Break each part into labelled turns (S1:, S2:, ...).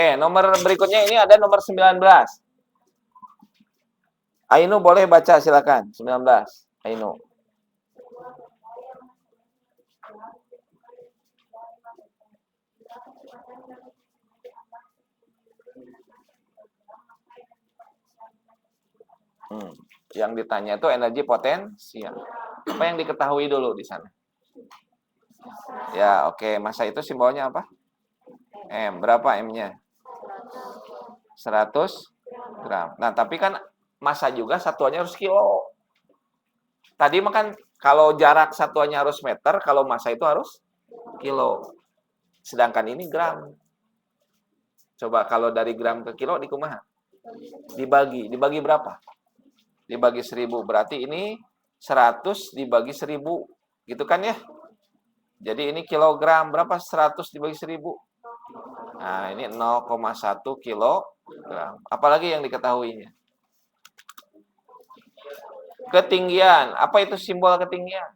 S1: Oke, nomor berikutnya ini ada nomor 19. Ainu boleh baca silakan. 19. Ainu. Yang ditanya itu energi potensial. Apa yang diketahui dulu di sana? Ya, oke. Massa itu simbolnya apa? M. Berapa M-nya? 100 gram. Nah, tapi kan massa juga satuannya harus kilo. Tadi makan kalau jarak satuannya harus meter, kalau massa itu harus kilo. Sedangkan ini gram. Coba kalau dari gram ke kilo dikumaha? Dibagi berapa? Dibagi 1000. Berarti ini 100 dibagi 1000. Gitu kan ya? Jadi ini kilogram. Berapa 100 dibagi 1000? Nah, ini 0,1 kilogram. Apalagi yang diketahuinya? Ketinggian. Apa itu simbol ketinggian?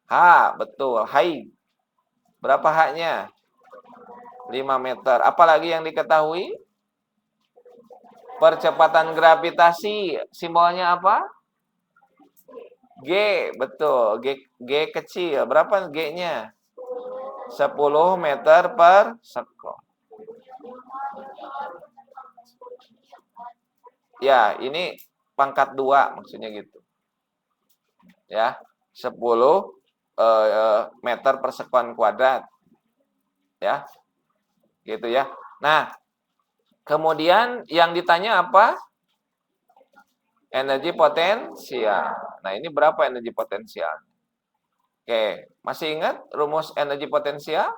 S1: H, betul. Hai. Berapa H-nya? 5 meter. Apalagi yang diketahui? Percepatan gravitasi. Simbolnya apa? G, betul. G kecil. Berapa G-nya? 10 meter per sekon. Ya, ini pangkat 2 maksudnya gitu. Ya, 10 meter per sekon kuadrat. Ya. Gitu ya. Nah, kemudian yang ditanya apa? Energi potensial. Nah, ini berapa energi potensial? Oke, masih ingat rumus energi potensial?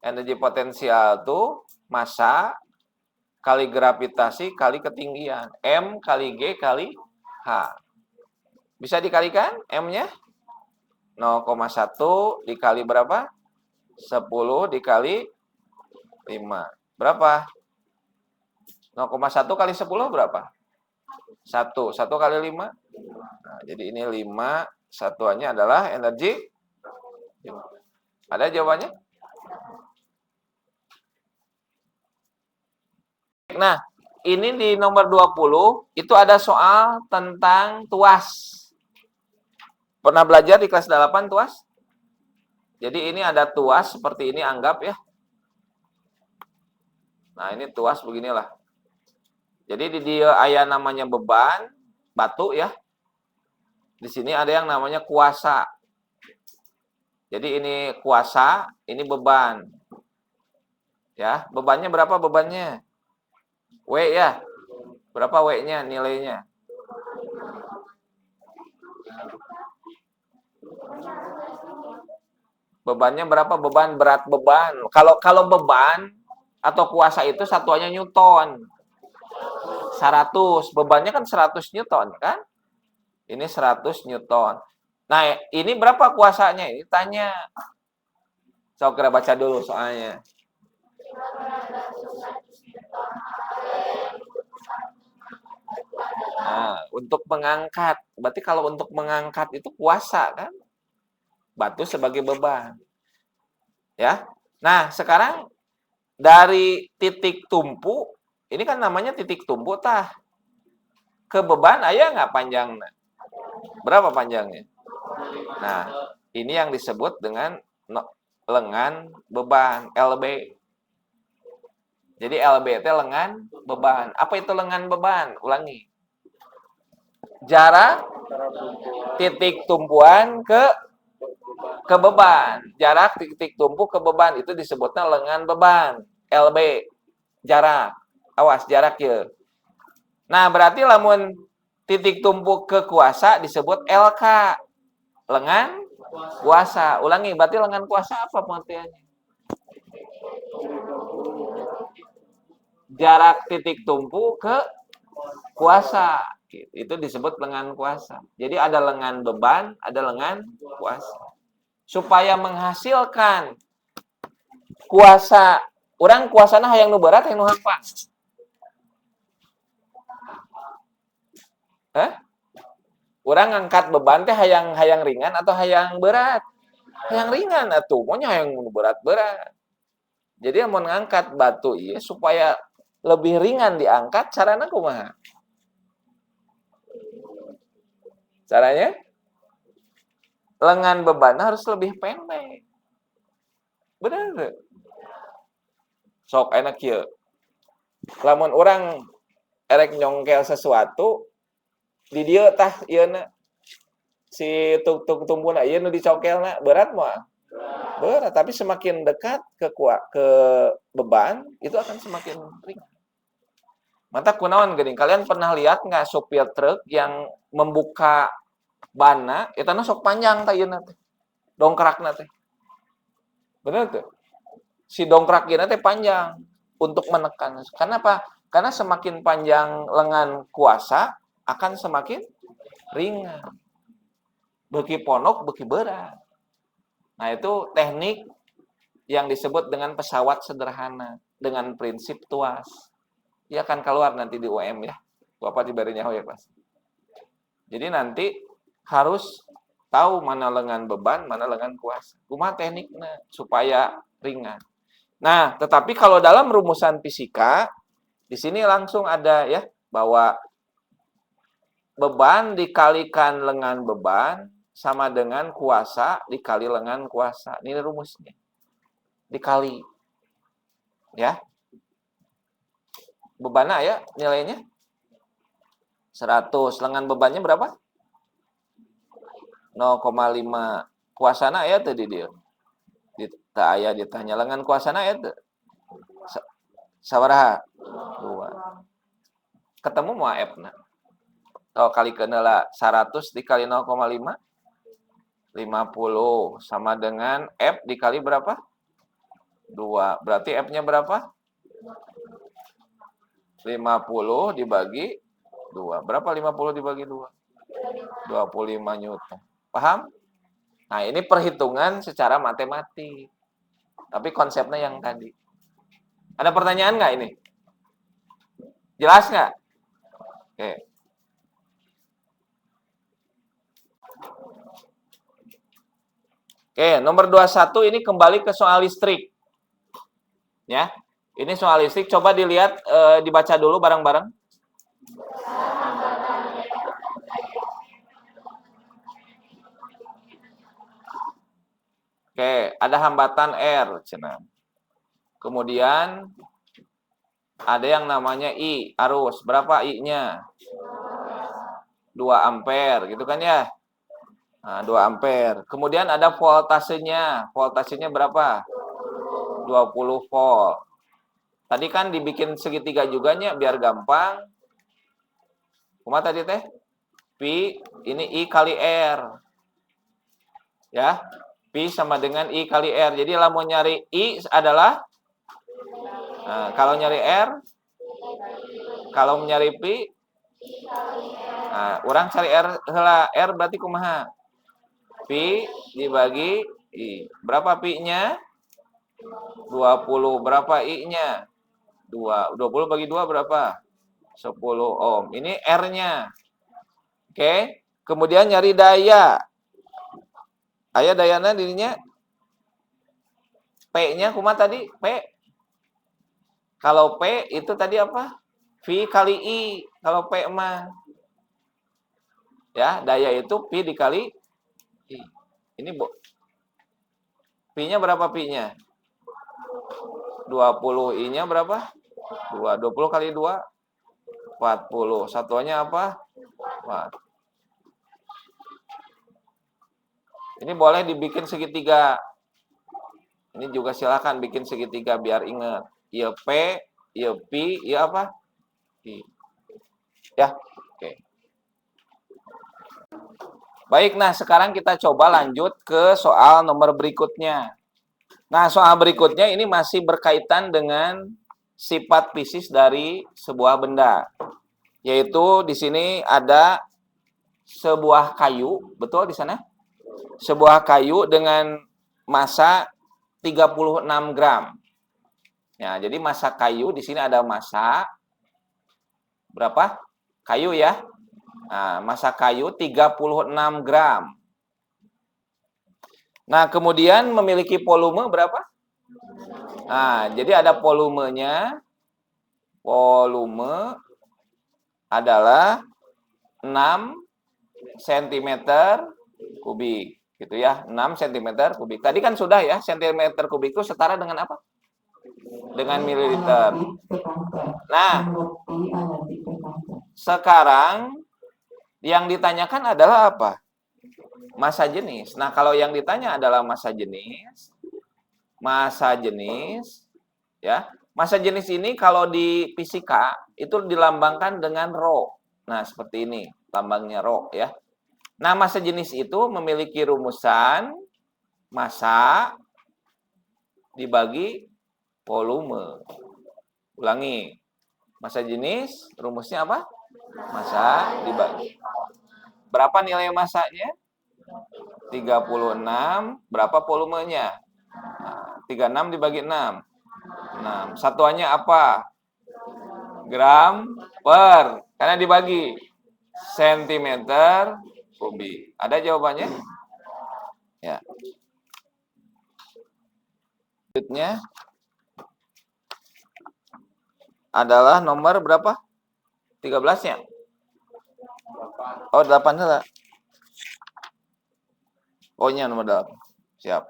S1: Energi potensial itu massa kali gravitasi kali ketinggian. M kali G kali H. Bisa dikalikan M-nya? 0,1 dikali berapa? 10 dikali 5. Berapa? 0,1 kali 10 berapa? 1. 1 kali 5. Nah, jadi ini 5. Satuannya adalah energi. Ada jawabannya? Nah, ini di nomor 20 itu ada soal tentang tuas. Pernah belajar di kelas 8 tuas? Jadi ini ada tuas seperti ini, anggap ya. Nah, ini tuas beginilah. Jadi di dia ayah namanya beban, batu ya. Di sini ada yang namanya kuasa. Jadi ini kuasa, ini beban. Ya, bebannya berapa bebannya? W ya. Berapa W-nya nilainya? Bebannya berapa? Beban, berat beban. Kalau beban atau kuasa itu satuannya Newton. 100. Bebannya kan 100 Newton kan? Ini 100 Newton. Nah, ini berapa kuasanya? Ini tanya. Saya kira baca dulu soalnya. Nah, untuk mengangkat. Berarti kalau untuk mengangkat itu kuasa kan? Batu sebagai beban. Ya. Nah, sekarang dari titik tumpu, ini kan namanya titik tumpu tah. Ke beban aya nggak panjangnya? Berapa panjangnya? Nah, ini yang disebut dengan lengan beban, LB. Jadi LB itu lengan beban. Apa itu lengan beban? Ulangi. Jarak titik tumpuan ke beban. Jarak titik tumpu ke beban itu disebutnya lengan beban, LB. Jarak. Awas jarak ya. Nah, berarti lamun titik tumpu ke kuasa disebut LK. Lengan kuasa. Ulangi, berarti lengan kuasa apa pengertiannya? Jarak titik tumpu ke kuasa. Itu disebut lengan kuasa. Jadi ada lengan beban, ada lengan kuasa. Supaya menghasilkan kuasa, orang kuasana hayang nu berat, hayang nu hampang. Orang ngangkat beban teh hayang ringan atau hayang berat? Hayang ringan atuh, maunya hayang berat-berat. Jadi mau ngangkat batu ieu supaya lebih ringan diangkat, carana kumaha? Caranya lengan beban harus lebih pendek. Bener. Sok enak kieu. Lamun orang erek nyongkel sesuatu di dieu tah ieuna si tumbuna ieu nu dicokelna berat moal. Berat, tapi semakin dekat ke beban itu akan semakin ringan. Mantap kunaon geuning? Kalian pernah lihat nggak supir truk yang membuka banna eta sok panjang tah ieuna teh. Dongkrakna teh. Bener tuh. Si dongkrak ieu teh panjang untuk menekan. Kenapa? Karena semakin panjang lengan kuasa akan semakin ringan. Beuki ponok, beuki berat. Nah, itu teknik yang disebut dengan pesawat sederhana dengan prinsip tuas. Ia akan keluar nanti di UM ya. Bapak diberinya ya, Mas. Jadi nanti harus tahu mana lengan beban, mana lengan kuasa. Kumaha tekniknya supaya ringan. Nah, tetapi kalau dalam rumusan fisika di sini langsung ada ya bahwa beban dikalikan lengan beban sama dengan kuasa dikali lengan kuasa. Ini rumusnya. Dikali. Ya. Bebannya ya nilainya 100. Lengan bebannya berapa? 0,5. Kuasana ya tadi dia. Aya ditanya lengan kuasana ya sabaraha? 2. Ketemu moal F-na. Kali keunala 100 dikali 0,5 50 sama dengan F dikali berapa? 2. Berarti F-nya berapa? 50 dibagi 2. Berapa 50 dibagi 2? 25 Newton. Paham? Nah, ini perhitungan secara matematik. Tapi konsepnya yang tadi. Ada pertanyaan nggak ini? Jelas nggak? Oke. Oke, nomor 21 ini kembali ke soal listrik. Ya. Ini soal listrik, coba dilihat, dibaca dulu bareng-bareng. Oke, ada hambatan R, cenah. Kemudian ada yang namanya I, arus. Berapa I-nya? 2 ampere, gitu kan ya? Nah, 2 ampere. Kemudian ada voltasenya. Voltasenya berapa? 20 volt. Tadi kan dibikin segitiga juga nya biar gampang. Kumaha tadi teh? Pi, ini I kali R. Ya. Pi sama dengan I kali R. Jadi mau nyari I adalah kalau nyari R, kalau nyari Pi, orang cari R heula. R berarti kumaha? Pi dibagi I. Berapa Pi-nya? 20. Berapa I-nya? 2. 20 bagi 2 berapa? 10 ohm. Ini R-nya. Oke. Kemudian nyari daya. Aya dayana dirinya P-nya kumaha tadi? P. Kalau P itu tadi apa? V kali I. Kalau P mah. Ya, daya itu P dikali I. Ini Pi-nya berapa Pi-nya? 20. I-nya berapa? 2. 20 kali 2 40. Satuannya apa? 4. Ini boleh dibikin segitiga. Ini juga silakan bikin segitiga biar ingat. Iya P, iya Pi, iya apa? I. Ya, oke. Baik, nah sekarang kita coba lanjut ke soal nomor berikutnya. Nah, soal berikutnya ini masih berkaitan dengan sifat fisis dari sebuah benda. Yaitu di sini ada sebuah kayu, betul di sana? Sebuah kayu dengan massa 36 gram. Ya, jadi massa kayu di sini ada massa berapa? Kayu ya. Nah, massa kayu 36 gram. Nah, kemudian memiliki volume berapa? Nah, jadi ada volumenya. Volume adalah 6 cm kubik. Gitu ya, 6 cm kubik. Tadi kan sudah ya, cm kubik itu setara dengan apa? Dengan mililiter. Nah, sekarang yang ditanyakan adalah apa? Massa jenis. Nah, kalau yang ditanya adalah massa jenis, ya. Massa jenis ini kalau di fisika itu dilambangkan dengan rho. Nah, seperti ini lambangnya rho ya. Nah, massa jenis itu memiliki rumusan massa dibagi volume. Ulangi. Massa jenis rumusnya apa? Massa dibagi. Berapa nilai massanya? 36. Berapa volumenya? Nah, 36 dibagi 6. 6. Satuannya apa? Gram per. Karena dibagi sentimeter kubik. Ada jawabannya? Ya. Selanjutnya adalah nomor berapa? 13-nya. Oh, 8 lah. Oh-nya nomor 8. Siap.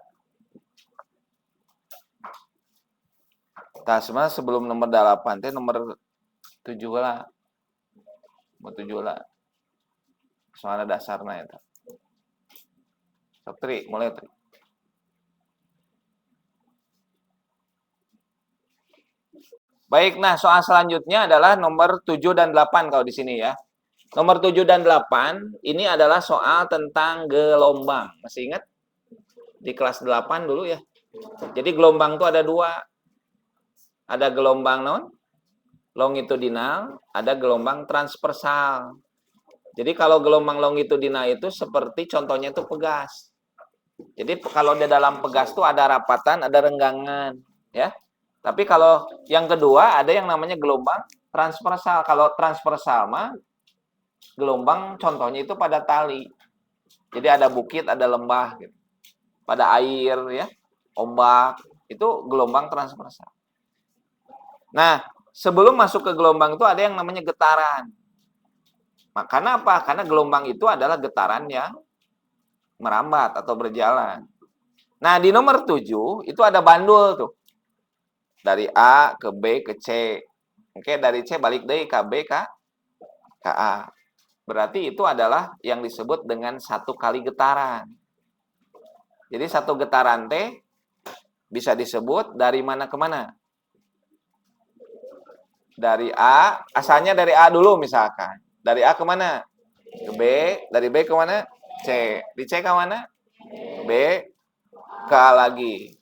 S1: Nah, sebenarnya sebelum nomor 8 teh nomor 7 lah. Nomor 7 lah. Soalnya dasarnya itu. Sok tri, mulai tri. Baik, nah soal selanjutnya adalah nomor 7 dan 8 kalau di sini ya. Nomor 7 dan 8 ini adalah soal tentang gelombang. Masih ingat? Di kelas 8 dulu ya. Jadi gelombang itu ada dua. Ada gelombang longitudinal, ada gelombang transversal. Jadi kalau gelombang longitudinal itu seperti contohnya itu pegas. Jadi kalau di dalam pegas itu ada rapatan, ada renggangan, ya. Tapi kalau yang kedua ada yang namanya gelombang transversal. Kalau transversal mah gelombang contohnya itu pada tali. Jadi ada bukit, ada lembah gitu. Pada air ya, ombak, itu gelombang transversal. Nah, sebelum masuk ke gelombang itu ada yang namanya getaran. Karena apa? Karena gelombang itu adalah getaran yang merambat atau berjalan. Nah, di nomor 7 itu ada bandul tuh. Dari A ke B ke C. Oke, dari C balik deh ke B ke A. Berarti itu adalah yang disebut dengan satu kali getaran. Jadi satu getaran T bisa disebut dari mana ke mana? Dari A, asalnya dari A dulu misalkan. Dari A ke mana? Ke B, dari B ke mana? C. Di C ke mana? B, ke A lagi.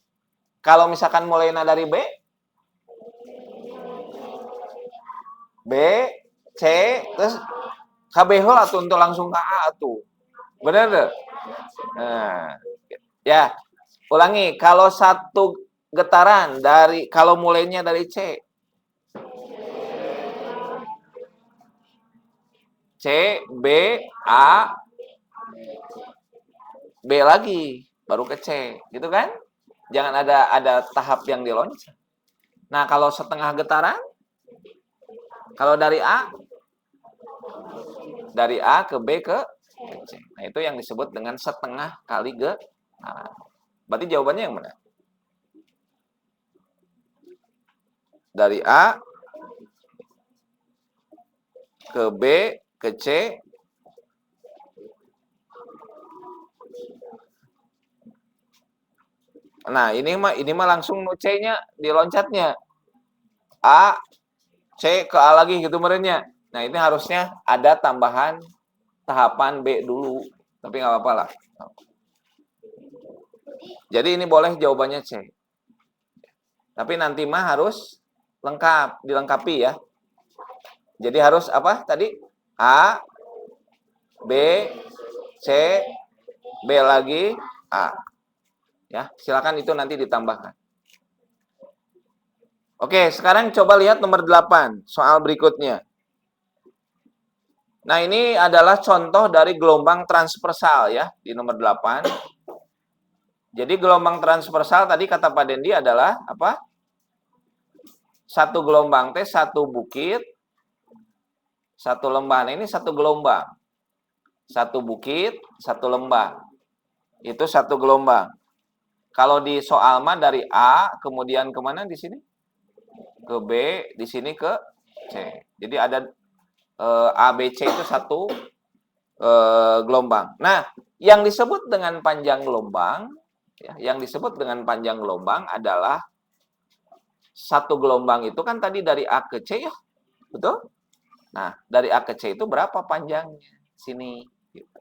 S1: Kalau misalkan mulainya dari B, C, terus KB hol atau untuk langsung ke A tuh. Benar tuh? Nah, ya. Ulangi, kalau satu getaran dari kalau mulainya dari C. C, B, A, B lagi, baru ke C, gitu kan? Jangan ada tahap yang diloncat. Nah, kalau setengah getaran, kalau dari A ke B ke C. Nah, itu yang disebut dengan setengah kali getaran. Berarti jawabannya yang mana? Dari A ke B ke C. Nah, ini mah langsung C-nya diloncatnya. A, C ke A lagi gitu merenya. Nah, ini harusnya ada tambahan tahapan B dulu. Tapi nggak apa-apa lah. Jadi ini boleh jawabannya C. Tapi nanti mah harus lengkap, dilengkapi ya. Jadi harus apa tadi? A, B, C, B lagi, A. Ya, silakan itu nanti ditambahkan. Oke, sekarang coba lihat nomor 8, soal berikutnya. Nah, ini adalah contoh dari gelombang transversal ya, di nomor 8. Jadi gelombang transversal tadi kata Pak Dendi adalah apa? Satu gelombang teh satu bukit, satu lembah. Nah, ini satu gelombang. Satu bukit, satu lembah. Itu satu gelombang. Kalau di soal mah dari A, kemudian kemana di sini? Ke B, di sini ke C. Jadi ada A, B, C itu satu gelombang. Nah, yang disebut dengan panjang gelombang, ya, yang disebut dengan panjang gelombang adalah satu gelombang itu kan tadi dari A ke C ya, betul? Nah, dari A ke C itu berapa panjangnya? Sini. Gitu.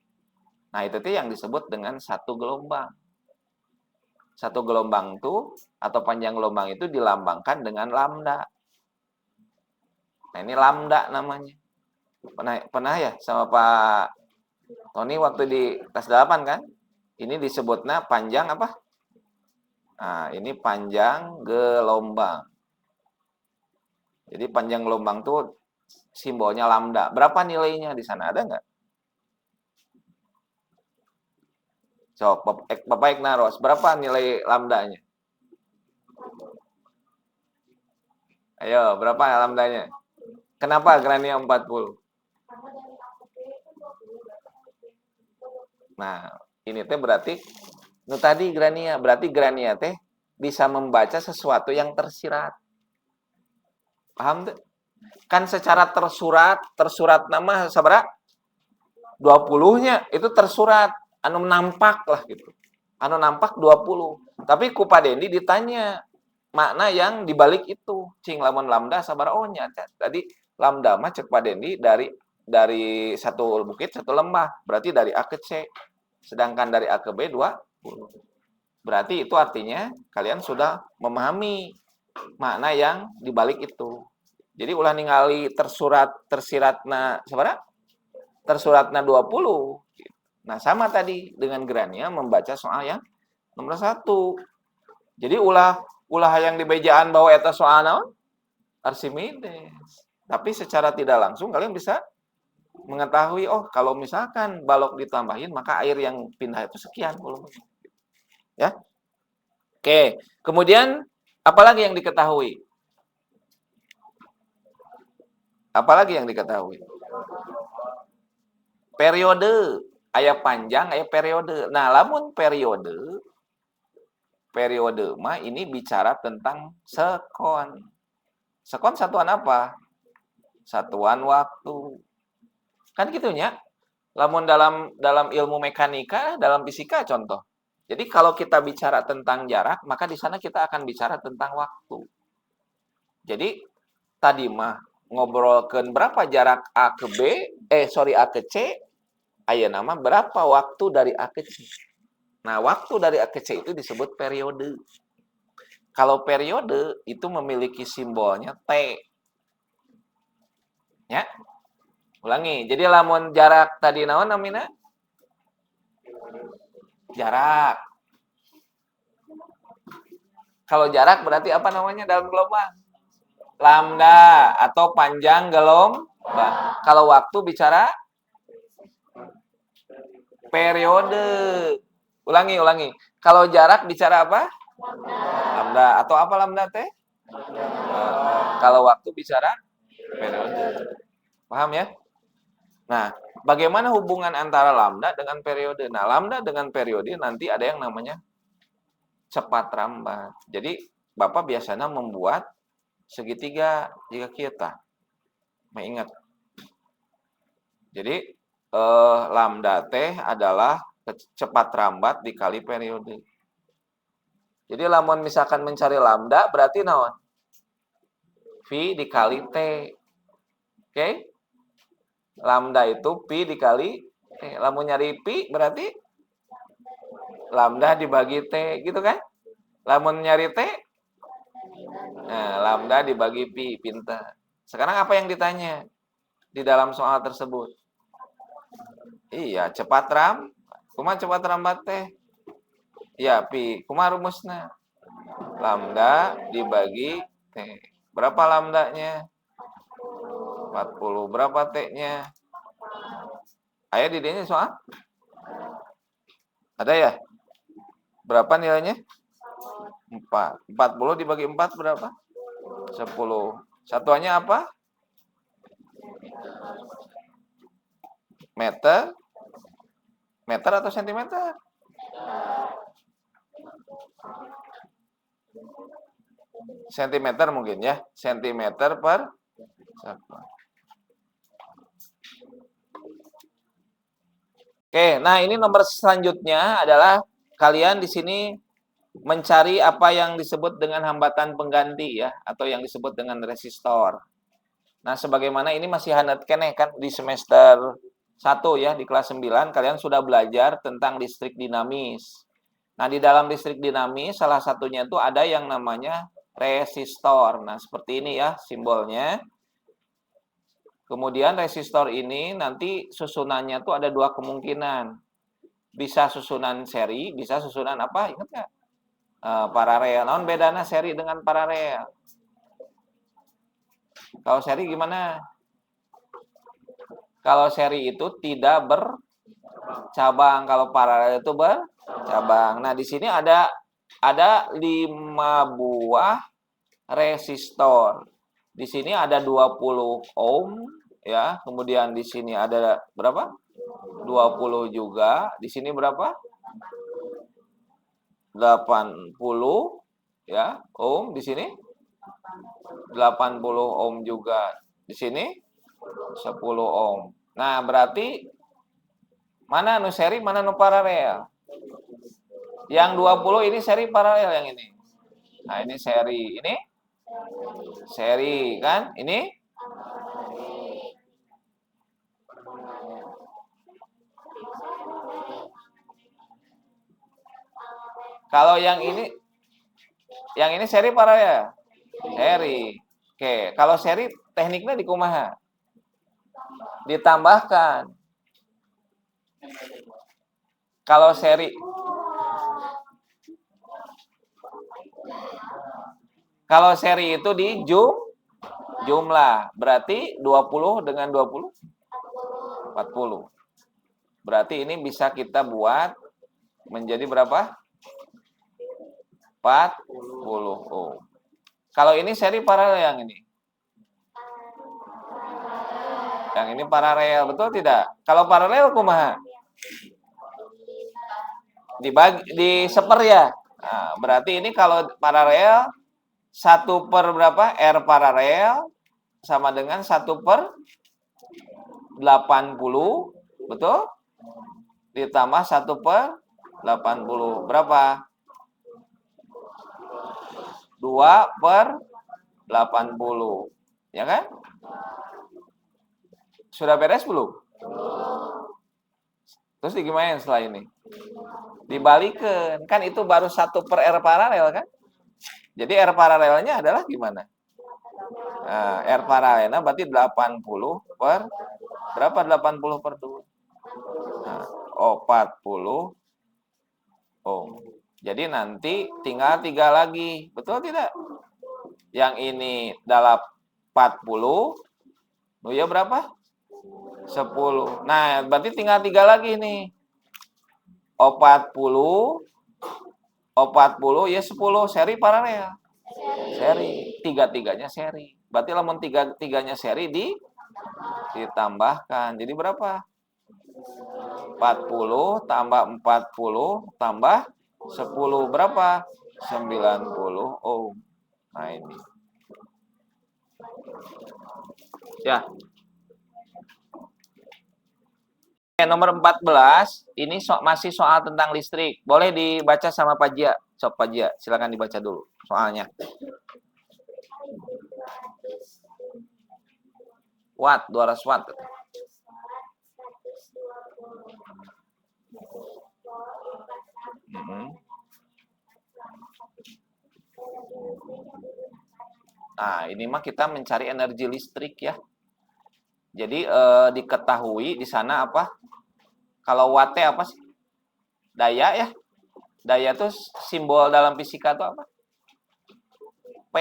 S1: Nah, itu tuh yang disebut dengan satu gelombang. Satu gelombang itu atau panjang gelombang itu dilambangkan dengan lambda. Nah, ini lambda namanya. Pernah ya sama Pak Tony waktu di kelas 8 kan? Ini disebutnya panjang apa? Nah, ini panjang gelombang. Jadi panjang gelombang tuh simbolnya lambda. Berapa nilainya di sana? Ada nggak? So, Bapak Ignaros, berapa nilai lambdanya? Ayo, berapa lambdanya? Kenapa Grania 40? Nah, ini teh berarti tadi Grania, berarti Grania teh bisa membaca sesuatu yang tersirat. Paham tuh? Kan secara tersurat nama sabara 20-nya itu tersurat, anu nampak lah gitu. Anu nampak 20. Tapi ku Pak Dendi ditanya makna yang dibalik itu. Cing lamun lambda sabara oh nyata. Tadi lambda mah cek Pak Dendi dari satu bukit satu lembah. Berarti dari A ke C. Sedangkan dari A ke B 20. Berarti itu artinya kalian sudah memahami makna yang dibalik itu. Jadi ulah ningali tersiratna sabara? Tersuratna 20. Nah, sama tadi dengan Grania membaca soal yang nomor 1. Jadi ulah yang dibejaan bahwa eta soal naon? Archimedes. Tapi secara tidak langsung kalian bisa mengetahui oh kalau misalkan balok ditambahin maka air yang pindah itu sekian volumenya. Ya. Oke, kemudian apalagi yang diketahui? Apalagi yang diketahui? Periode, aya panjang, aya periode. Nah, lamun periode mah ini bicara tentang sekon. Sekon satuan apa? Satuan waktu. Kan gitunya. Lamun dalam ilmu mekanika, dalam fisika contoh. Jadi kalau kita bicara tentang jarak, maka di sana kita akan bicara tentang waktu. Jadi tadi mah ngobrolkan berapa jarak A ke B, A ke C, aya nama berapa waktu dari A ke C. Nah, waktu dari A ke C itu disebut periode. Kalau periode itu memiliki simbolnya T. Ya. Ulangi. Jadi lamun jarak tadi naon namina? Jarak. Kalau jarak berarti apa namanya dalam gelombang? Lambda atau panjang gelombang. Kalau waktu bicara periode. Ulangi. Kalau jarak bicara apa? Lambda. Atau apa lambda teh? Kalau waktu bicara periode. Paham ya? Nah, bagaimana hubungan antara lambda dengan periode? Nah, lambda dengan periode nanti ada yang namanya cepat rambat. Jadi, Bapak biasanya membuat segitiga jika kita mengingat. Jadi, lambda T adalah cepat rambat dikali periode. Jadi, lamun misalkan mencari lambda, berarti naon? V dikali T. Oke? Lambda itu Pi dikali T. Lamun nyari Pi, berarti lambda dibagi T. Gitu kan? Lamun nyari T, nah, lambda dibagi Pi. Pintar. Sekarang apa yang ditanya di dalam soal tersebut? Iya, cepat kumaha cepat rambat teh? Iya, Pi. Kumaha rumusna? Lambda dibagi T. Berapa lambdanya? 40. Berapa T-nya? Aya di dinya soal? Ada ya? Berapa nilainya? 4. 40 dibagi 4 berapa? 10. Satuannya apa? Meter? Meter atau sentimeter? Sentimeter mungkin ya. Sentimeter per satuan. Oke, nah ini nomor selanjutnya adalah kalian di sini mencari apa yang disebut dengan hambatan pengganti ya, atau yang disebut dengan resistor. Nah, sebagaimana ini masih hangat keneh kan di semester 1 ya, di kelas 9 kalian sudah belajar tentang listrik dinamis. Nah, di dalam listrik dinamis salah satunya itu ada yang namanya resistor. Nah, seperti ini ya simbolnya. Kemudian resistor ini nanti susunannya tuh ada dua kemungkinan. Bisa susunan seri, bisa susunan apa? Ingat nggak? Paralel. Non bedana seri dengan paralel. Kalau seri gimana? Kalau seri itu tidak bercabang. Kalau paralel itu bercabang. Nah, di sini ada 5 buah resistor. Di sini ada 20 ohm ya. Kemudian di sini ada berapa? 20 juga. Di sini berapa? 80 ya, ohm di sini. 80 ohm juga. Di sini 10 ohm. Nah, berarti mana nu seri, mana nu paralel? Yang 20 ini seri paralel yang ini. Nah, ini seri. Ini seri kan? Ini kalau yang ini seri paralel. Seri. Oke, kalau seri tekniknya di kumaha? Ditambahkan. Kalau seri itu di jumlah. Berarti 20 dengan 20 40. Berarti ini bisa kita buat menjadi berapa? 40 ohm. Kalau ini seri paralel yang ini. Yang ini paralel, betul tidak? Kalau paralel kumaha? Di seper ya. Nah, berarti ini kalau paralel 1 per berapa? R paralel sama dengan 1 per 80, betul? Ditambah 1 per 80. Berapa? 2 per 80. Ya kan? Sudah beres belum? Terus gimana setelah ini? Dibalikan. Kan itu baru 1 per R paralel kan? Jadi R paralelnya adalah gimana? Nah, R paralelnya berarti 80 per berapa 80 per 2? Nah, 40 ohm. Jadi nanti tinggal 3 lagi. Betul tidak? Yang ini dalam 40. Oh ya berapa? 10. Nah, berarti tinggal 3 lagi nih. 40 ya 10 seri paralel. Seri. 3-3-nya seri. Berarti lamun 3-3-nya seri ditambahkan. Jadi berapa? 40 tambah 40 tambah 10 berapa? 90 ohm. Nah ini. Ya. Nomor 14 ini masih soal tentang listrik. Boleh dibaca sama Pak Jia. Sok Pak Jia, silakan dibaca dulu soalnya. Watt, 200 watt. Nah, ini mah kita mencari energi listrik ya. Jadi diketahui di sana apa? Kalau wattnya apa sih? Daya ya. Daya itu simbol dalam fisika itu apa? P.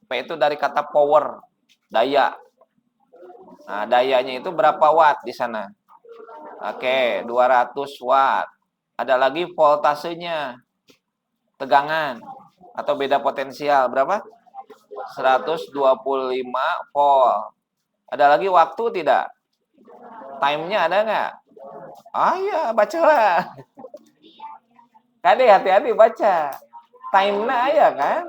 S1: P itu dari kata power, daya. Nah, dayanya itu berapa watt di sana? Oke, 200 watt. Ada lagi voltasenya. tegangan atau beda potensial berapa? 125 volt. Ada lagi waktu tidak? Time-nya ada nggak? Ah ya, bacalah. Kade hati-hati baca. Time-nya ya kan?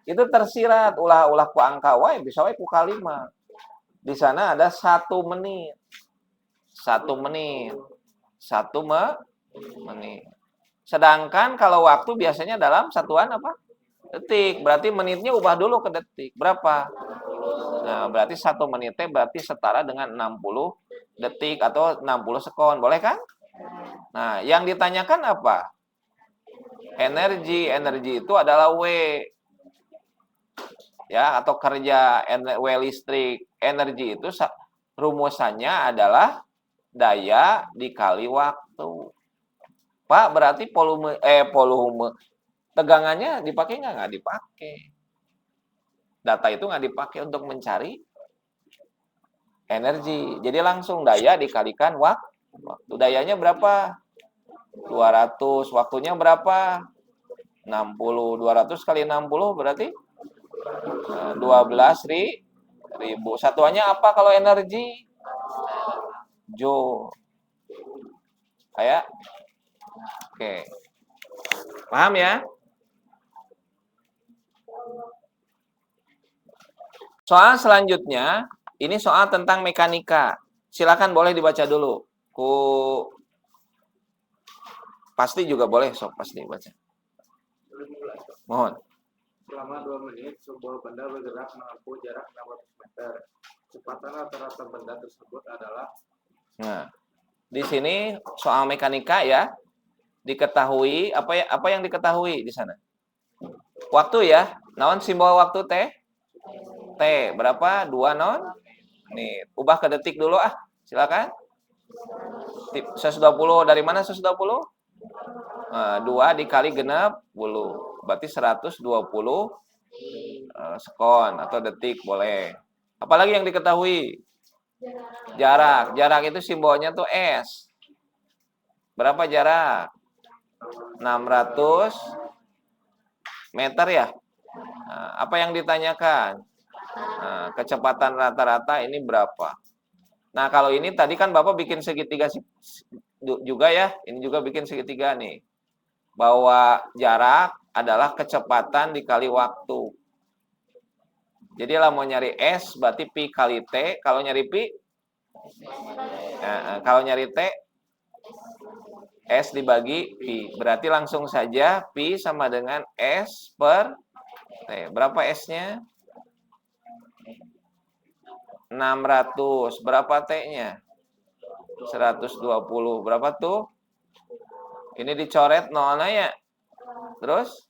S1: Itu tersirat ulah-ulah ku angka wae bisa wae ku kalimat. Di sana ada 1 menit. 1 menit. 1 menit. Sedangkan kalau waktu biasanya dalam satuan apa? Detik. Berarti menitnya ubah dulu ke detik. Berapa? Nah, berarti 1 menitnya berarti setara dengan 60 detik atau 60 sekon. Boleh kan? Nah, yang ditanyakan apa? Energi. Energi itu adalah W. Ya, atau kerja W listrik. Energi itu rumusannya adalah daya dikali waktu. Pak, berarti volume tegangannya dipakai nggak? Nggak dipakai. Data itu nggak dipakai untuk mencari energi. Jadi langsung daya dikalikan waktu. Dayanya berapa? 200. Waktunya berapa? 60. 200 kali 60 berarti 12.000. Satuannya apa kalau energi? Joule. Kayak? Oke. Paham ya? Soal selanjutnya, ini soal tentang mekanika. Silakan boleh dibaca dulu. Pasti juga boleh, sok pasti baca. Mohon.
S2: Selama 2 menit, sebuah benda bergerak menempuh jarak 600 meter. Kecepatan rata-rata benda tersebut adalah.
S1: Nah, di sini soal mekanika ya, diketahui apa yang diketahui di sana? Waktu ya. Naon simbol waktu T? T berapa? 2 non? Nih, ubah ke detik dulu ah. Silakan. 120 dari mana 120? 2 dikali genep 10. Berarti 120 sekon atau detik boleh. Apalagi yang diketahui? Jarak. Jarak itu simbolnya tuh S. Berapa jarak? 600 meter ya. Nah, apa yang ditanyakan? Nah, kecepatan rata-rata ini berapa? Nah, kalau ini tadi kan Bapak bikin segitiga juga ya. Ini juga bikin segitiga nih. Bahwa jarak adalah kecepatan dikali waktu. Jadi lah mau nyari S berarti pi kali T. Kalau nyari pi? Nah, kalau nyari T? S dibagi pi. Berarti langsung saja pi sama dengan S per T. Berapa S-nya? 600. Berapa T-nya? 120. Berapa tuh? Ini dicoret nolnya ya. Terus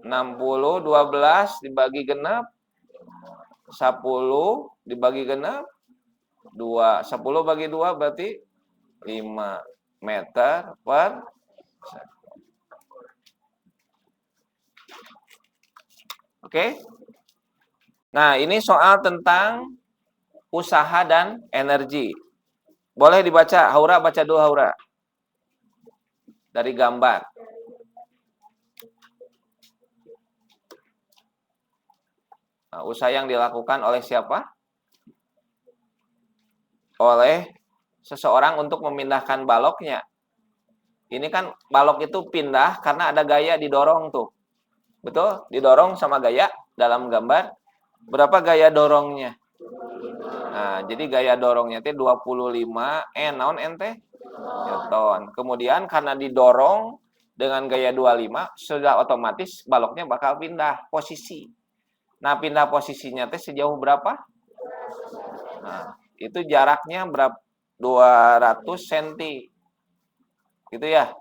S1: 60 12 dibagi genap 10 dibagi genap 2. 10 bagi 2 berarti 5 meter per second. Oke? Nah, ini soal tentang usaha dan energi. Boleh dibaca, Haura baca dulu Haura. Dari gambar. Nah, usaha yang dilakukan oleh siapa? Oleh seseorang untuk memindahkan baloknya. Ini kan balok itu pindah karena ada gaya didorong tuh. Betul? Didorong sama gaya dalam gambar. Berapa gaya dorongnya? Nah, jadi gaya dorongnya itu 25 naon ente? Newton. Kemudian karena didorong dengan gaya 25, sudah otomatis baloknya bakal pindah posisi. Nah, pindah posisinya teh sejauh berapa? Nah, itu jaraknya berapa? 200 cm. Gitu ya.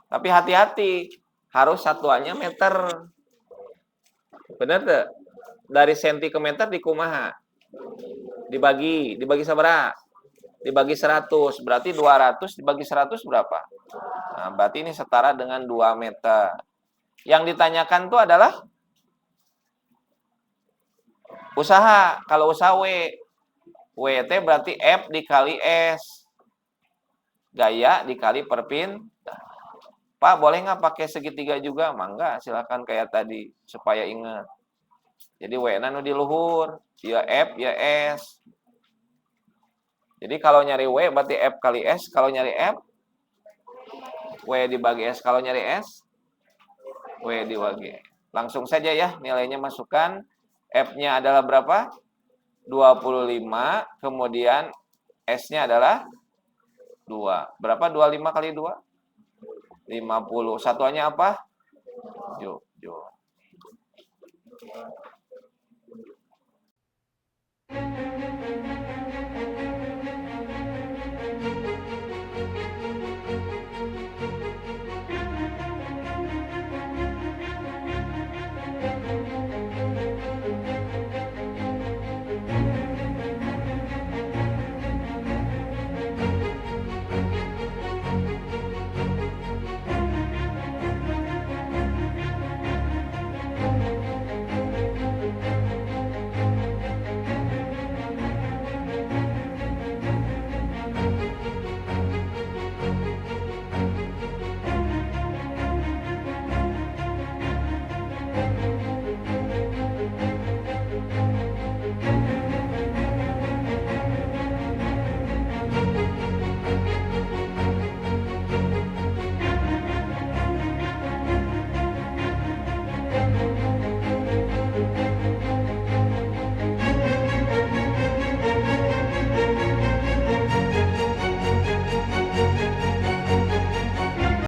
S1: Tapi hati-hati, harus satuannya meter. Benar tuh? Dari senti ke meter dikumaha? Dibagi sabaraha? Dibagi 100, berarti 200 dibagi 100 berapa? Nah, berarti ini setara dengan 2 meter. Yang ditanyakan itu adalah usaha. Kalau usaha W. W itu berarti F dikali S. Gaya dikali perpindahan. Pak, boleh nggak pakai segitiga juga? Mangga, silakan kayak tadi supaya ingat. Jadi W-na nu di luhur, ya F, ya S. Jadi kalau nyari W berarti F kali S, kalau nyari F W dibagi S, kalau nyari S W dibagi. Langsung saja ya nilainya masukkan. F-nya adalah berapa? 25, kemudian S-nya adalah 2. Berapa 25 kali 2? 50. Satuannya apa? Joule.